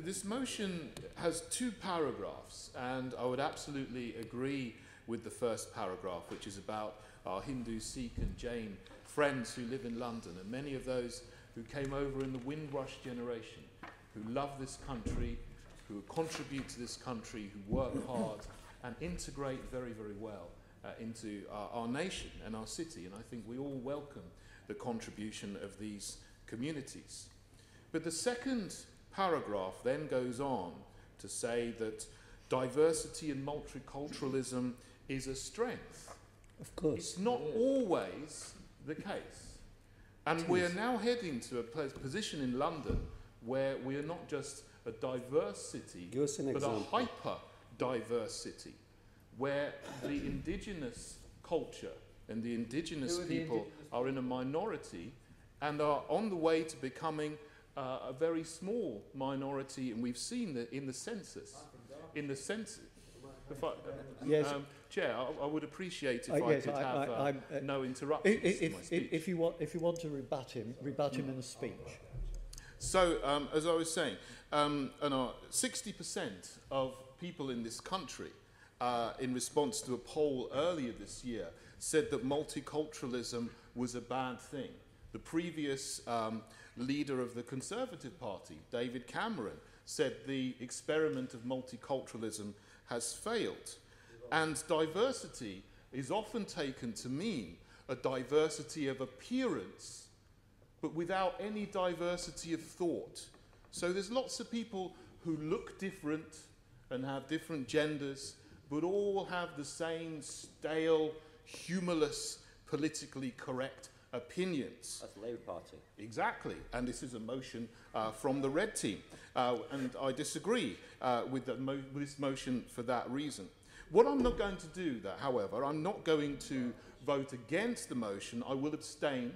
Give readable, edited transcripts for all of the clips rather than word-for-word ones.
this motion has two paragraphs, and I would absolutely agree with the first paragraph, which is about our Hindu, Sikh and Jain friends who live in London, and many of those who came over in the Windrush generation, who love this country, who contribute to this country, who work hard and integrate very, very well into our nation and our city. And I think we all welcome the contribution of these communities. But the second paragraph then goes on to say that diversity and multiculturalism is a strength. Of course. It's not always the case. And we're now heading to a position in London where we are not just a diverse city, but a hyper-diverse city, where the indigenous culture and the indigenous people are in a minority and are on the way to becoming a very small minority, and we've seen that in the census. Yes. Chair, I would appreciate if I could have no interruptions in my speech. If you want to rebut him in a speech. So, as I was saying, 60% of people in this country, in response to a poll earlier this year, said that multiculturalism was a bad thing. The previous leader of the Conservative Party, David Cameron, said the experiment of multiculturalism has failed. And diversity is often taken to mean a diversity of appearance, but without any diversity of thought. So there's lots of people who look different and have different genders, but all have the same stale, humorless, politically correct opinions. That's the Labour Party. Exactly, and this is a motion from the Red Team, and I disagree with this motion for that reason. What I'm not going to do, however, I'm not going to vote against the motion. I will abstain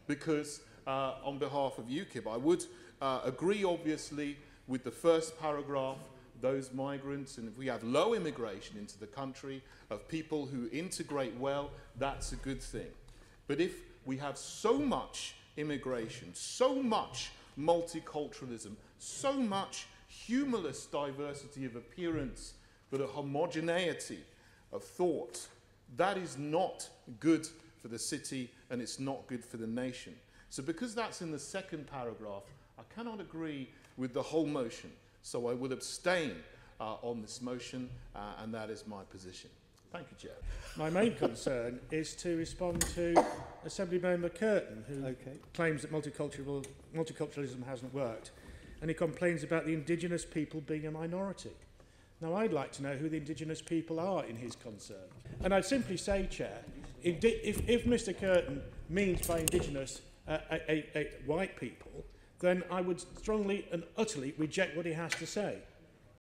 because, on behalf of UKIP, I would agree, obviously, with the first paragraph, those migrants, and if we have low immigration into the country of people who integrate well, that's a good thing. But if we have so much immigration, so much multiculturalism, so much humorless diversity of appearance, but a homogeneity of thought, that is not good for the city and it's not good for the nation. So because that's in the second paragraph, I cannot agree with the whole motion. So I will abstain on this motion, and that is my position. Thank you, Chair. My main concern is to respond to Assemblymember Kurten, who claims that multiculturalism hasn't worked, and he complains about the indigenous people being a minority. Now, I'd like to know who the indigenous people are in his concern. And I'd simply say, Chair, if Mr Kurten means by indigenous white people, then I would strongly and utterly reject what he has to say.